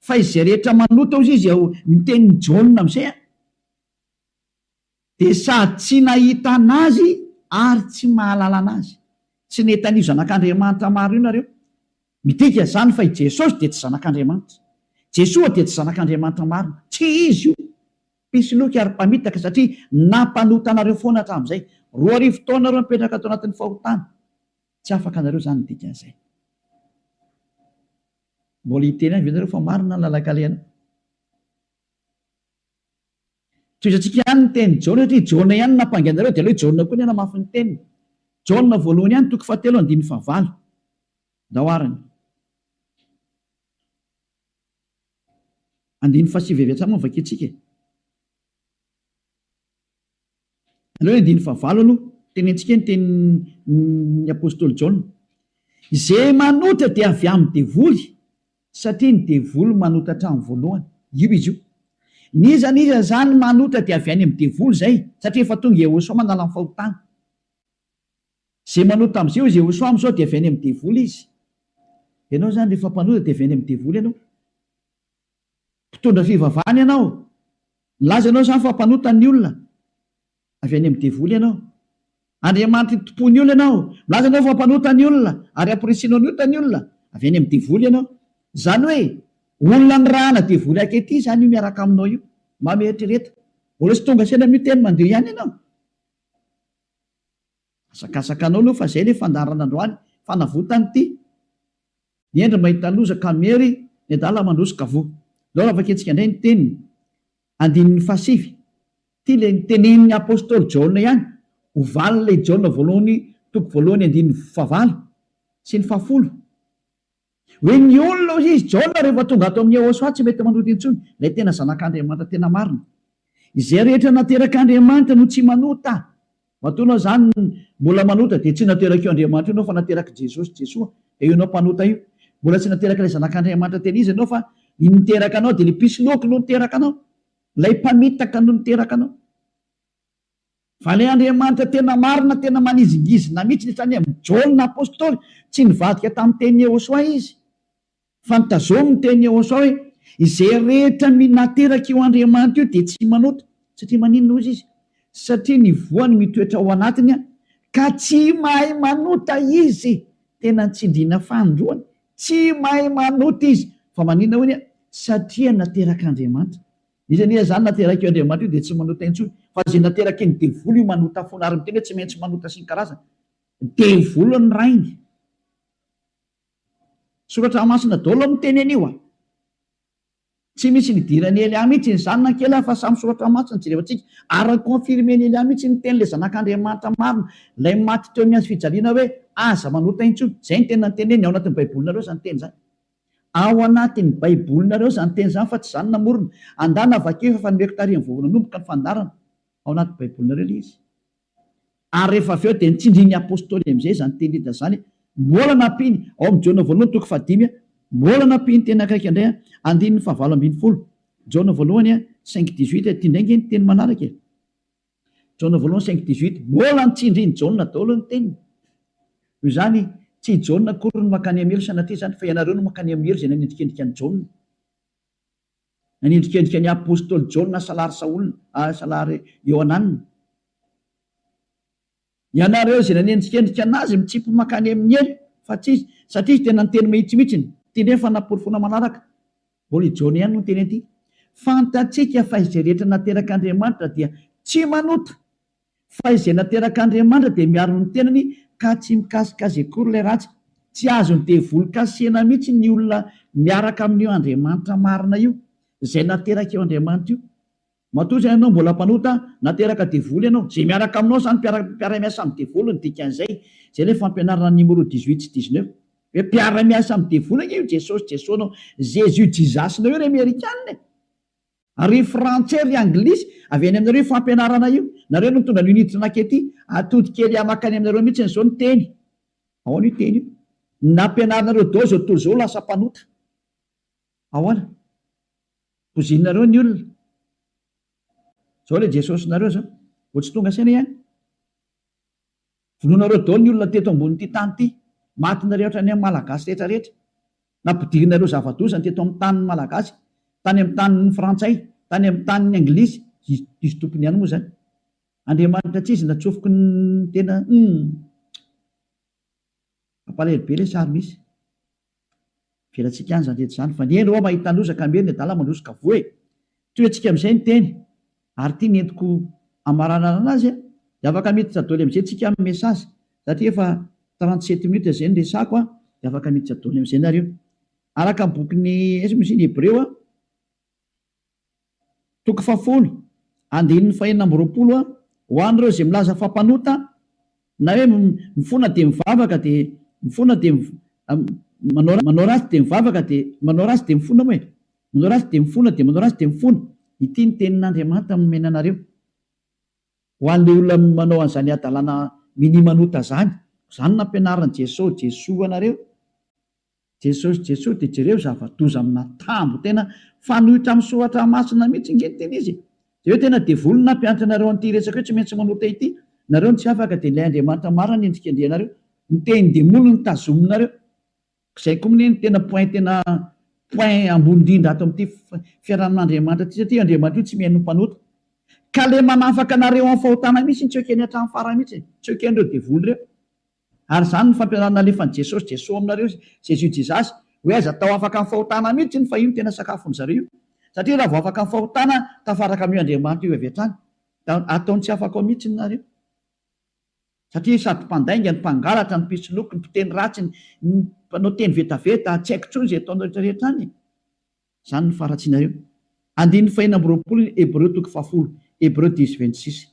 [SPEAKER 1] fa izay rehetra manota ao izy ao mitenin'ny Jaona amin'izay dia sady tsy nahita anazy ary tsy mahalala anazy tsy netan'io zanak'Andriamanitra maro io nareo midika zany fa i Jesosy dia tsy zanak'Andriamanitra Jesoa dia tsy zanak'Andriamanitra marina tsy izy io pisoloky ary mpamitaka satria nampanota anareo foana hatramin'izay 2 taona nareo mipetraka atao anatin'ny fahotana tsy afaka anareo zany midika an'izay mbola hiteny any venareo fa marina ny lalakaleana toizatsika ihany ny teny Jaona satria Jaona ihany nampanganareo dia aleo Jaona koa ny anamafy ny teniny Jaona voalohany ihany 7:9 daoarany 9:7 hatramy vakitsika aleo 9:7 aloha tenentsika ny tenin'ny apôstôly Jaona izay manota dia avy amin'ny devoly satria ny devoly manota hatramin'ny voalohany io izy io niza zany manota dia avy any amin'ny devoly zay satria efa tonga Yehosoa manala amin'ny fahotana zay manota amin'izay izy Yehosoa amin'izao dia avy any amin'ny devoly izy ianao zany rehefa mpanota dia avy any amin'ny devoly ianao mpitondra fivavahana ianao laza ianao zany fa mpanota ny olona avy any amin'ny devoly ianao Andriamanitra tompony olona ianao laza ianao fa mpanota ny olona ary ampiresinao ny ota ny olona avy any amin'ny devoly ianao zany hoe olona ny rahana devoly akety zany io miaraka aminao io mametrereta mbola sy tonga saina miteny mandeha ihany ianao asakasakanao aloha fa zay le fandarana androany fanavotany ity niendry mahita lozaka mery ny adala mandrosika vo lao ravaketsika indray ny teniny 9:7 ty le nitenenin'ny apôstôly Jaona ihany ovalina le Jaona voalohany toko voalohany 9:9 sy ny 10 hoe ny olona izy Jaona rehefa tonga ato amin'ny Yehosoa tsy mety manota intsony lay tena zanak'Andriamanitra tena marina izay rehetra naterak'Andriamanitra no tsy manota matoanao zany mbola manota dia tsy nateraka io Andriamanitra ianao fa nateraka Jesosy Jesoa dia io anao mpanota io mbola tsy nateraka ilay zanak'Andriamanitra tena izy ianao fa niteraka anao dia le pisoloky no niteraka anao lay mpamitaka no niteraka anao fa le Andriamanitra tena marina tena manizingizina mihitsy netrany amin'ny Jaona apôstôly tsy nivadika tamin'ny teny Yehosoa izy fa nitazomy ny teny Yehosoa hoe izay rehetra nateraka io Andriamanitra io dia tsy manota satria maninona ozy izy satria ny voany mitoetra ao anatiny ka tsy mahay manota izy tena nitsindriana fandroany tsy mahay manota izy fa maninona hoy satria nateraka Andriamanitra izany zany nateraka io Andriamanitra io dia tsy manota intsony fa zay nateraka iny devoly io manota foana ary miteny hoe tsy maintsy manota sy ny karazana devoly ny rainy soratra masina daholo miteny anio tsy misy nidirany Elia mihitsy ny zanona kely fa samy soratra masina jerevantsika ary confirmeny Elia mihitsy ny teny le zanak'Andriamanitra marina lay maty teo amin'ny azy fijaliana hoe aza manota intsony zay ny tena nyteneny ao anatin'ny baibolinareo zany teny zany ao anatin'ny baibolinareo zany teny zany fa tsy zany namorona andana vakeo fa nomeko tarihan'ny voavonanomboka ny fandarana ao anatin'ny baibolinareo le izy ary rehefa avy eo dia nitsindriny apôstôly amin'izay zany teny hita zany mbola nampiny ao amin'ny Jaona voalohany toko 5 mbola nampiny teny akaiky indray 9:9 Jaona voalohany 5:18 ty indraingy ny teny manaraka Jaona voalohany 5:18 mbola nitsindriny Jaona daholo ny teniny io zany tsy Jaona kory no makany amelo sanatria zany fa ianareo no makany amelo zay nanendrikendrika ny Jaona nanendrikendrika ny apôstôly Jaona salary Saolina salary Ioananina ianareo zay nanendrikendrika anazy mitsipy makany amin'ny ely fa tsisy satria izy tena nyteny mihitsimihitsiny ty ndray fanaporofona manaraka mbola i Jaona ihany no teny aty fantatsika fa izay rehetra naterak'Andriamanitra dia tsy manota fa izay naterak'Andriamanitra dia miaro ny tenany ka tsy mikasikazy akory ilay ratsy tsy azony devoly kasena mihitsy ny olona miaraka amin'io Andriamanitra marina io izay nateraka eo Andriamanitra io matoa zay ianao mbola mpanota nateraka devoly ianao zay miaraka aminao zany mpiara-miasa amin'ny devoly ny dikan'izay zay le fampianarana numéro 18 sy 19 hoe mpiara-miasa amin'ny devoly io Jesosy Jesosy anao Jésus jizasinao io re amerikanina Ry frantsay ry anglisy avy any aminareo fampianarana io, nareo no mitondra unitra nakety atody kely amakany aminareo mihitsy zao ny teny. Ahoana io teny io? Nampianaranareo dao zao toy zao lasa mpanota. Ahoana? Pozinareo ny olona. Zao le Jesosynareo zao, vao tsy tonga saina ihany. Vonoanareo dao ny olona teto ambonin'ity tany ity, matinareo hatrany amin'ny malagasy rehetra rehetra. Nampidirinareo zava-dosany teto amin'ny tanin'ny malagasy, tany amin'ny tanin'ny frantsay, tany amin'ny tanin'ny anglisy, izy tompony ihany moa zany. Andriamanitra tsy izy natsofoky ny tena ampalahelo be le sary misy. Velantsika any zany rehetra zany fa ny eny ao mahita lozaka ambeny dala mandrosika voe. Toy antsika amin'izay ny teny, ary ity nentiko amaranana anazy dia afaka miditra daholo amin'izay tsika amin'ny mesazy satria efa 37 minutes izay ny resako dia afaka miditra daholo amin'izay nareo. Araka ny bokin'ny misy ny Hebreo toko 10 andininy 420 ho an'ireo izay milaza fampanota na hoe mifona dia mivavaka dia mifona dia manao ratsy dia mivavaka dia manao ratsy dia mifona moa e, manao ratsy dia mifona dia manao ratsy dia mifona. Ity ny tenin'Andriamanitra nomena anareo ho an'ilay olona manao an'izany adalana minimanota zany. Izany nampianaran'i Jesosy anareo. Jesosy dia jereo zava-doza amina tambo tena fanohitra amin'ny soratra masina mihitsy nge teny izy. Dia hoe tena devolona nampianatra anareo an'ity resaka hoe tsy maintsy manota ity. Nareo tsy afaka dia ilay Andriamanitra marina ny endrika andrianareo. Ny teny demoly ny tazominareo. Izay koa ny tena point ambony indrindra ato amin'ity fiarahan'Andriamanitra ity satria Andriamanitra io tsy mihaino mpanota. Ka le manafaka anareo amin'ny fahotana mihitsy tsy ekeny hatramin'ny farany mihitsy, tsy eken'ireo devoly ireo. Ary izany ny fampianarana alefan'i Jesosy aminareo Jésus Jesus hoe aza atao afaka amin'ny fahotana mihitsy fa io no tena sakafon'ny zareo. Satria raha vao afaka amin'ny fahotana tafaraka amin'io Andriamanitra io avy hatrany, ataony tsy afaka ao mihitsy nareo. Satria sady mpandainga, ny mpangalatra, ny mpisoloky, ny mpiteny ratsy, ny mpanao teny vetaveta, tsy haiko intsony izay ataonao rehetrarehetra any. Izany ny faratsinareo. Andininy 420 Hebreo toko 10, Hebreo 10:26.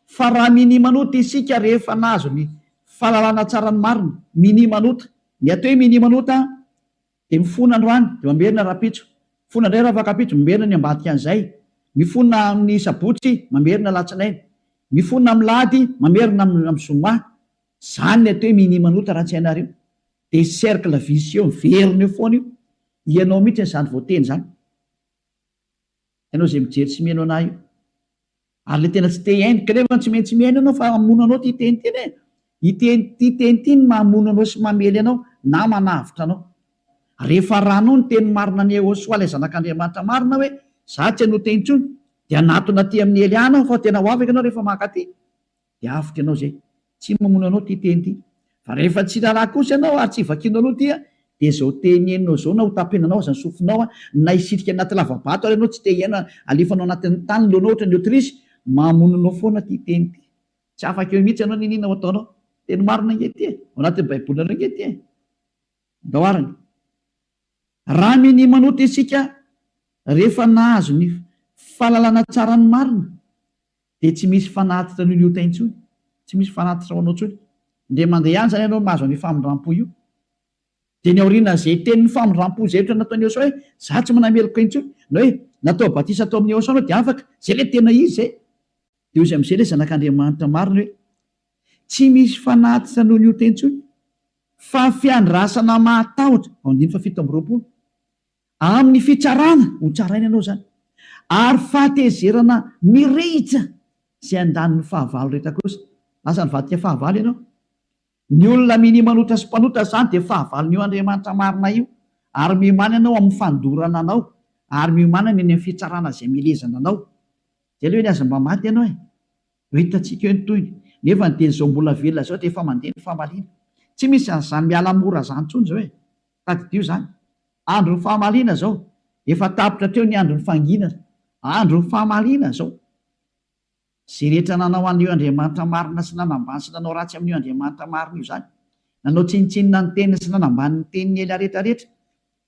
[SPEAKER 1] Fa raha minimanota isika rehefa nahazo ny fahalalana tsara ny marina, minimanota. Ny atao hoe minimanota dia mifona androany dia mamerina rapitso, mifona indray raha afaka pitso, mamerina ny ambadika an'izay, mifona amin'ny sabotsy, mamerina latsinainy, mifona amin'ny lahady, mamerina amin'ny zoma. Izany ny atao hoe minimanota raha tsy hainareo. Dia cercle vicieux verina eo foana io. Ianao mihitsy izany voateny izany. Ianao izay mijery tsy mihaino anahy io. Ary le tena tsy te haino, kanefa tsy maintsy mihaino ianao fa hamono anao ty teny teny e. Ity teny ity ny mamono anao sy mamely anao na manavitra anao. Rehefa ranao ny teny marina ny Hosoa ilay zanak'Andriamanitra marina hoe za tsy hanota intsony, dia anatona aty amin'ny Eliana fa tena ho avy ianao rehefa maka aty. Dia avitra ianao izay. Tsy mamono anao ty teny ity. Fa rehefa tsy raharaha kosa ianao ary tsy vakianao aloha ty dia izao teny henonao izao na ho tapenanao aza ny sofinao na hisitrika anaty lavabato ary ianao tsy te hiaina alefanao anatin'ny tany loanao ohatra ny Aotrisy, mamononao foana ty teny ity. Tsy afaka eo mihitsy ianao ninina ho ataonao. Teny marina ingety e, ao anatin'ny baibolina ingety e. Daoarany. Raha minimanota isika rehefa nahazo ny fahalalana tsara ny marina dia tsy misy fanatitra ny ota intsony, tsy misy fanatitra ho anao intsony. Ndre mandeha ihany zany ianao mahazo ny famindram-po io. Dia ny aoriana izay tenin'ny famindram-po izay ohatra nataon'ny Hosoa hoe za tsy manameloko intsony, na hoe natao batisa atao amin'ny Hosoa dia afaka, izay le tena izy izay. Dia izy amin'izay le zanak'Andriamanitra marina hoe tsy misy fanatitra noho ny ota intsony fa fiandrasana mahatahotra, ao 7:20, amin'ny fitsarana ho tsaraina ianao zany, ary fahatezerana mirehitra izay andaniny fahavalo rehetra kosa. Lasa nivadika fahavalo ianao. Ny olona minimanota sy mpanota zany dia fahavalon'io Andriamanitra marina io, ary miomana ianao amin'ny fandorana anao, ary miomana ny amin'ny fitsarana izay milezana anao. Izay hoe ny aza mba maty ianao e. Ho hitantsika eo ny toyny. Nefa ny teny izao mbola velona izao dia efa mandeha ny fahamaliana. Tsy misy an'izany miala mora izany intsony izao e. Tadidio izany. Andron'ny fahamaliana izao. Efa tapitra treo ny andron'ny fanginana. Andron'ny fahamaliana izao. Izay rehetra nanao an'io Andriamanitra marina sy nanambany sy nanao ratsy amin'io Andriamanitra marina io zany. Nanao tsinitsinina ny teniny sy nanambany ny teniny ela rehetra rehetra.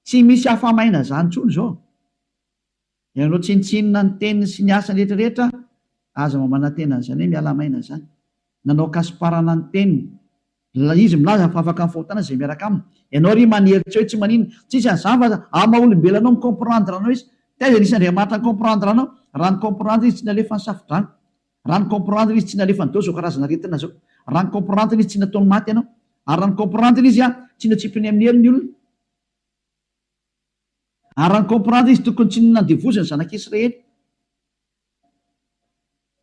[SPEAKER 1] Tsy misy hafamaina izany intsony izao. Nanao tsinitsinina ny teniny sy ny asany rehetra rehetra, aza mamana tena izany hoe miala maina izany. Nanao kasiparana ny teniny. Izy milaza fa afaka amin'ny fahotana izay miaraka aminy. Ianao ry maneritra hoe tsy manino, tsisy an'izany fa ama olombelonao micomprendre anao izy. tena nisy Andriamanitra ny comprendre anao, raha ny comprendre izy tsy nalefa ny safodrano, raha ny comprendre izy tsy nalefa ny dao zao karazana retina zao, raha ny comprendre izy tsy nataony maty ianao, ary raha ny comprendre izy tsy natsipiny amin'ny heliny olona, ary raha ny comprendre izy tokony tsy nandevoziny zanak'Israely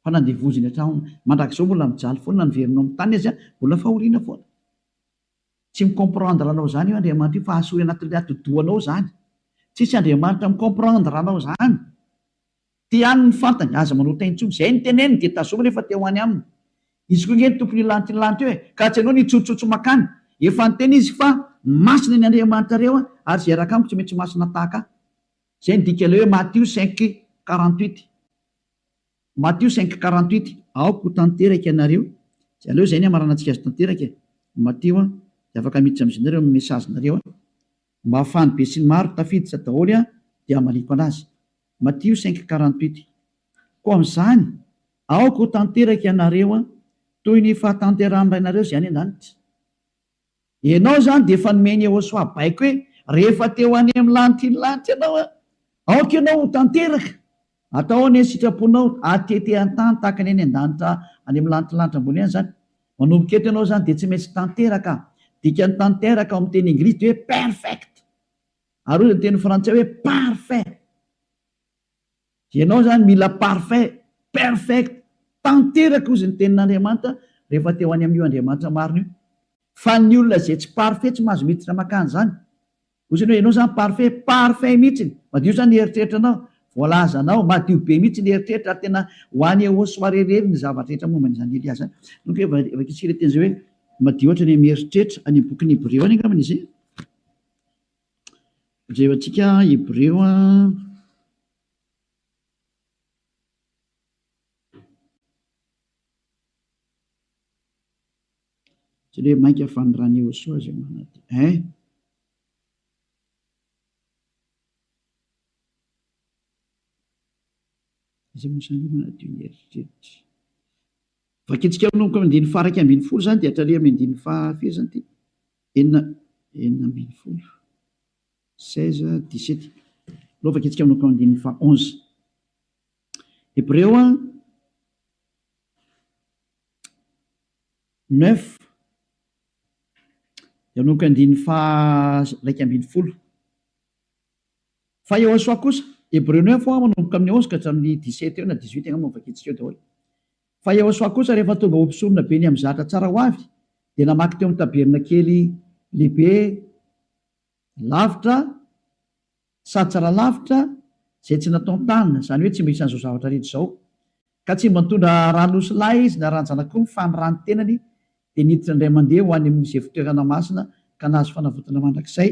[SPEAKER 1] fa nandevoziny hatrao mandrak'izao mbola mijaly foana nyverina amin'ny tany izy mbola fahoriana foana. Tsy micomprendre anao zany io Andriamanitra io fa asory anatin'ny atodoanao zany, tsisy Andriamanitra micomprendre anao zany. Ty any ny fantany aza manao taintsony zay ny teneniny dia tazoma rehefa te ho any aminy. Izy koa nge ny tompony lanitra ny lanitra eo ka tsy anao nitsotsotso makany, efa nyteny izy fa masina ny Andriamanitra reo ary zay araka amiko tsy maintsy masina tahaka. Zay ny dika ilay hoe Matthieu 5:48. Matthieu 5:48 aoko tanteraka ianareo. Zay aleo zay ny amaranantsika azy tanteraka. Matthieu dia afaka miditra amin'izinareo amin'ny mesazinareo mba hafany be sy ny maro tafiditra daholo dia maliko anazy. Matthieu 5:48. Koa amin'izany aoko tanteraka ianareo toy ny fahatanteran'irainareo zay any an-danitra. Ianao zany dia efa nomeny Yehosoa baiko hoe rehefa teo any amin'ny lanitra ny lanitra ianao aoka ianao ho tanteraka, atao ny sitraponao atete an-tany tahaka ny any an-danitra any amin'ny lanitra ambony any zany. Manomboka eto ianao zany dia tsy maintsy tanteraka, dika ny tanteraka ao amin'ny teny anglisy hoe perfect, ary ozy ny teny frantsay hoe parfait. Ianao zany mila parfait, perfect, tanteraka ozy ny tenin'Andriamanitra rehefa teo any amin'io Andriamanitra marina io. Fa ny olona zay tsy parfait tsy mahazo miditra makany zany. Ozy ny hoe ianao zany parfait, parfait mihitsy, madio zany ny eritreritranao, voalazanao madio be mihitsy ny eritreritra ary tena ho any Yehosoa rerery ny zavatra rehetra momba n'izany Elias zany. Donc hoe vakitsika teny zay hoe madio ohatra ny mieritreritra any amin'ny bokin'ny Hébreu any angambany izy. Jevantsika Hébreu tsy hoe mainka fanirany Yehosoa zay manaty zay mosany manadio ny eritreritra. Vakitsika amin'nomoko amin'ny 2:12 zany dia hatrary amin'ny 2:5 zany ty 4:12 16-17 lo vakitsika amin'nomoko amin'ny 2:11. Hébreu 9 amin'nomoko amin'ny 2:12. Fa Yehosoa kosa Hébreu 9 manomboka amin'ny 11 ka hatramin'ny 17 eo na 18 angamba vakitsika eo daholo. Fa Yehosoa kosa rehefa tonga ompisorona be ny amin'ny zatra tsara ho avy dia namaky teo amin'ny taberna kely lehibe lavitra sady tsara lavitra zay tsy natao tanana, zany hoe tsy mba isan'izao zavatra rehetra izao, ka tsy mba nitondra ranosolahy izy na ranjanak'omy fa ny rano tenany dia niditra indray mandeha ho any amin'izay fitoerana masina ka nahazo fanavotana mandrakizay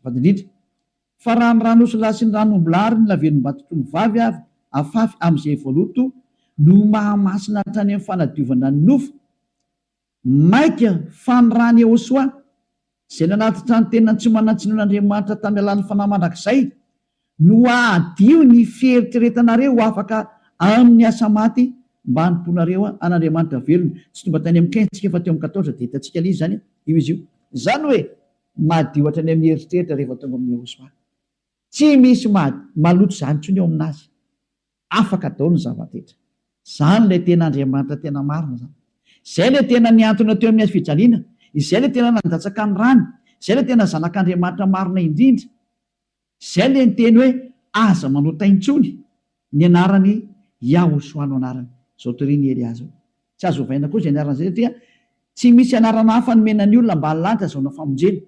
[SPEAKER 1] vadindrindra. Fa raha ny ranosolahy sy ny ranombolary ny lavelom-batoto mivavy avy afafy amin'izay voaloto no mahamasina hatrany amin'ny fanadiovana ny nofo maika fa ny rany Yehosoa zay nanatitra ny tenany tsy manantsinon'Andriamanitra tamin'ny alalany fanahy mandrakizay no adio ny fieritreretanareo ho afaka amin'ny asa maty mba hanimponareo an'Andriamanitra velona. Tsy tomba tany amin'ny 15 tsika fa teo amin'ny 14 dia hitantsika ilay izy zany io izy io. Zany hoe madio hatrany amin'ny eritreritra rehefa tonga amin'ny Yehosoa. Tsy misy maloto zany intsony eo aminazy, afaka daholo ny zava-detra. Zany ilay tena Andriamanitra tena marina zany. Izay ilay tena niantona teo amin'ny fijaliana, izay ilay tena nandatsaka ny rano, izay ilay tena zanak'Andriamanitra marina indrindra, izay ilay niteny hoe aza manao taintsony ny anarany Yehosoa no anarany. Zao toriany Elias zao. Tsy azo ovaina koa izay anaran'izay satria tsy misy anarana hafa nomenany olona mba halanitra zao nafamonjeny.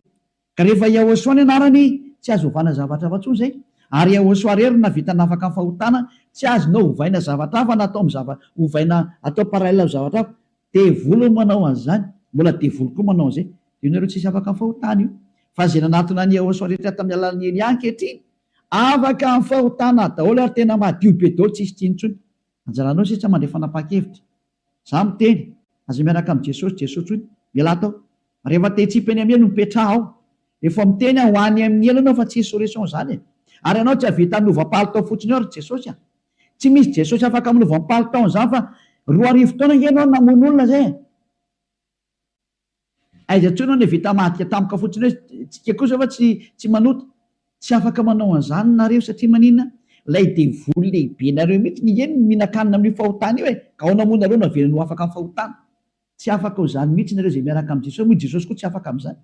[SPEAKER 1] Ka rehefa Yehosoa ny anarany tsy azo ovana zavatra hafa intsony izay, ary Yehosoa rery na vita nafaka amin'ny fahotana tsy azonao ovaina zavatra hafa na atao ovaina atao paralèle amin'ny zavatra hafa. Devoly manao an'izany, mbola devoly koa manao an'izay. Io nareo tsisy afaka amin'ny fahotana io. Fa izay nanatona ny Yehosoa rehetra tamin'ny alalan'ny Elia ankehitriny afaka amin'ny fahotana daholo ary tena madio be daholo tsisy tiny intsony. Anjaranao sisa mandray fanapa-kevitra. Za miteny aza miaraka amin'ny Jesosy ony miala tao. Rehefa te hitsipy any amin'ny elo no mipetraha ao. Efa miteny ho any amin'ny elo anao fa tsy misy solution zany. Ary ianao tsy havita hanova-palitao fotsiny ao ry Jesosy. Tsy misy Jesosy afaka manova-palitao zany fa 2 taona ianao namono olona zay. Aiza intsony ianao vita madika tampoka fotsiny hoe tsika kosa fa tsy manota. Tsy afaka manao an'izany nareo satria manina lay devoly lehibe nareo mihitsy ny eny mihinan-kanina amin'ny fahotana io e, ka ao namoa nareo navelany ho afaka amin'ny fahotana. Tsy afaka ho zany mihitsy nareo zay miaraka amin'ny Jesosy, moa Jesosy koa tsy afaka amin'izany.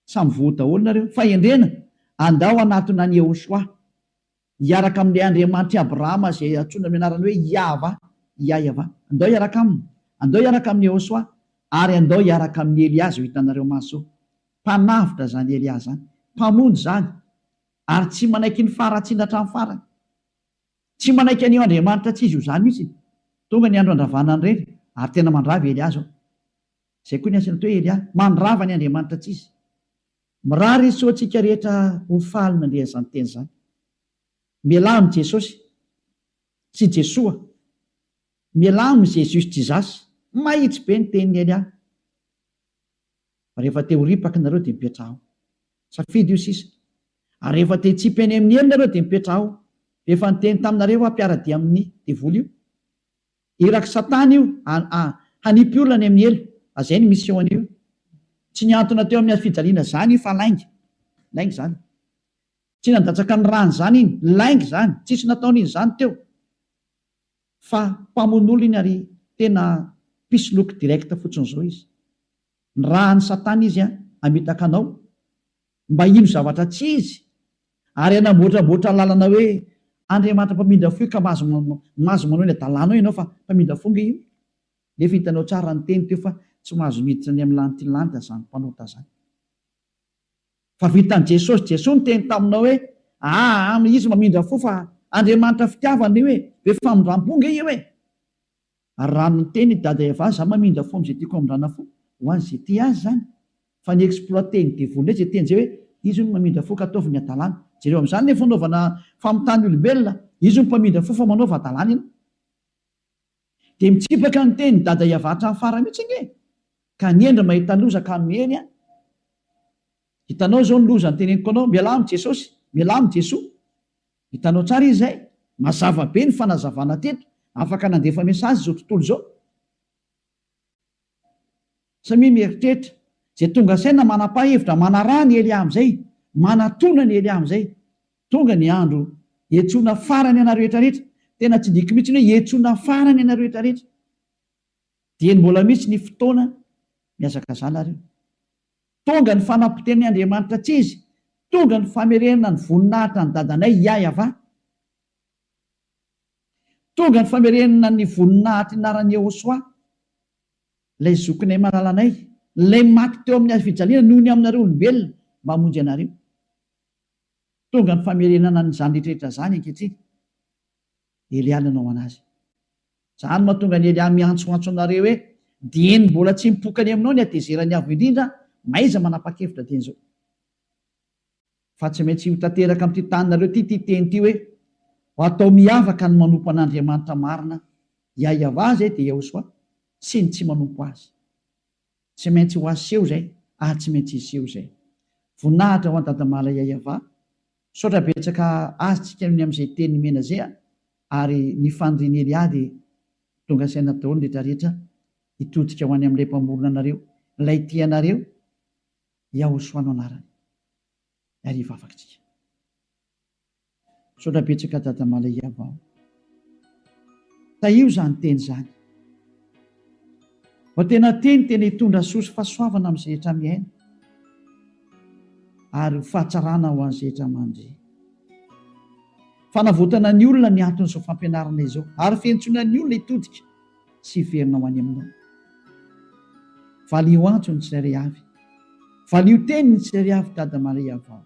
[SPEAKER 1] Samy voa daholo nareo. Fa endrena andao anatona ny Yehosoa hiaraka amin'ilay Andriamanitra Abrahama zay antsoina amin'ny anarany hoe Yahva. Andao hiaraka aminy, andao hiaraka amin'ny Yehosoa, ary andao hiaraka amin'ny Eliazy ho hitanareo maso. Mpanavitra zany Eliazy zany, mpamonjy zany, ary tsy manaiky ny faratsiana hatramin'ny farany. Tsy manaiky an'io Andriamanitra tsy izy io zany mihitsy. Tonga ny andro andravana ireny, ary tena mandrava Eliazy. Zay koa ny asany atao hoe Elia, mandrava ny Andriamanitra tsy izy. Mirary izy soantsika rehetra ho faly nandrea izany teny zany. Mialamy Jesosy sy Jesoa, mialamy Jesosy Jizasy, mahitsy be ny tenin'ny Elia. Rehefa te ho ripaka nareo dia mipetraho, safidy io sisa. Ary rehefa te hitsipy eny amin'ny elo nareo dia mipetraho. Rehefa niteny taminareo ampiaradia amin'ny devoly io, iraky Satana io hanipy olona ny amin'ny elo. Azay ny mission io. Tsy niantona teo amin'ny fijaliana zany io fa laingy zany. Tsy nandatsaka ny rano zany iny, laingy zany, tsisy nataony iny zany teo. Fa mpamono iny ary tena pisoloky direct fotsiny zao izy. Ny rahan'ny Satana izy amitaka anao mba ino zavatra tsy izy, ary anamboatraboatra lalana hoe Andriamanitra mpamindra fo ka mazo manao ny adalàna ianao fa mpamindra fonga io. Nefa hitanao tsara ny teny teo fa tsy mahazo miditra ny amin'ny lantilanta zany mpanota zany. Fa vitan'i Jesosy, Jesosy ny teny taminao hoe izy mamindra fo fa Andriamanitra fitiavana io be famindram-ponga io e. Ary raha ny teny dada Eva, za mamindra fo amin'izay tiako amindrana fo ho an'izay ty azy zany. Fa ny exploité ny devoly zay teny zay hoe izy no mamindra fo ka ataovy ny adalàna. Jereo amin'izany ny fanaovana famotany olombelona, izy no mpamindra fo fa manaova adalàna ianao. Dia mitsipaka ny teny dada Eva hatramin'ny farany mihitsy nge. Ka niendra mahita loza ka miheny. Hitanao zao ny loza ny teneniko anao, mialamy Jesosy, mialamy Jesoa. Hitanao tsara izy zay, mazava be ny fanazavana teto, afaka nandefa mesazy zao tontolo zao. Samy mieritreritra zay tonga saina manapa-hevitra, manaraha ny Elia amin'izay, manatona ny Elia amin'izay. Tonga ny andro hiantsoana farany ana rehetrarehetra. Tena tsy diky mihitsy hoe hiantsoana farany ana rehetrarehetra. Dia mbola mihitsy ny fotoana miazaka zana reo. Tonga ny fanampiten'ny Andriamanitra tsy izy, tonga ny famerenana ny voninahitra ny dadanay Yahva. Tonga ny famerenana ny voninahitra inaran'ny Yehosoa, ilay zokinay malalanay, ilay maty teo amin'ny fijaliana noho ny aminareo olombelona mba hamonjy anareo. Tonga ny famerenana nyzany rehetrarehetra zany ankehitriny. Elia nanao anazy. Zany mahatonga ny Elia miantsoantso anareo hoe dieny mbola tsy mipokany aminao ny atezerany avo indrindra, maiza manapa-kevitra teny zao. Fa tsy maintsy ho tanteraka amin'ity taninareo ty teny ty hoe ho atao miavaka ny manompo an'Andriamanitra marina, Yahva zay dia Yehosoa, sy ny tsy manompo azy. Tsy maintsy ho aseho zay, tsy maintsy hiseho zay. Voninahitra ho an-dadamala Yahva, saotra betsaka azontsika amin'izay teny mena zay, ary ny fandriany Elia dia tonga saina daholo rehetrarehetra hitodika ho any amin'ilay mpamorona anareo, ilay tianareo, Yehosoa no anarany. Ariva afakitsika. Saotra betsaka dadamala Yahva. Taio zany teny zany. Fa tena tena hitondra soso fahasoavana amin'izay rehetra miaina, ary fahatsarana ho an'izay rehetra mandry. Fanavotana ny olona ny anton'izao fampianarana izao, ary fiantsoana ny olona hitodika sy hiverina ho any aminao. Valio antso ny tsirairay avy, valio teny ny tsirairay avy dadamala Yahva.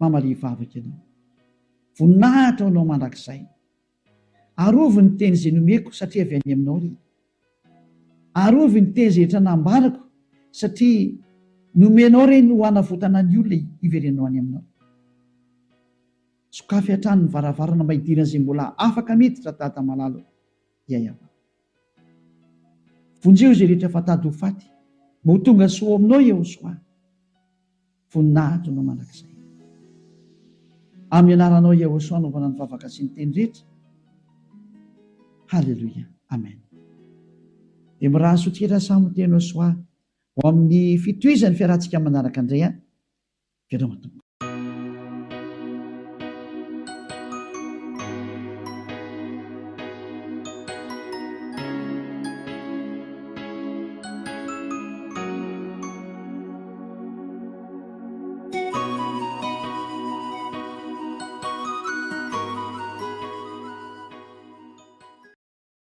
[SPEAKER 1] Mamalia vavaka ianao, voninahitra anao mandrakizay. Arovy ny teny izay nomeko satria avy any aminao ry. Arovy ny teny izay rehetra nambarako satria nomenao reny ho hanavotana ny olona hiverenao any aminao. Sokafy hatrany ny varavarana maidirana izay mbola afaka miditra dada malalo Yahva. Vonjeo izay rehetra fatady ho faty, mba ho tonga soa aminao Yehosoa. Voninahitra anao mandrakizay. Amin'ny anaranao Yehosoa anaovana ny vavaka sy ny teny rehetra. Halleluia. Amen. Dia miraso tsira samy teny Yehosoa ho amin'ny fitohizan'ny fiarahantsika manaraka indray. Vedra matomboka.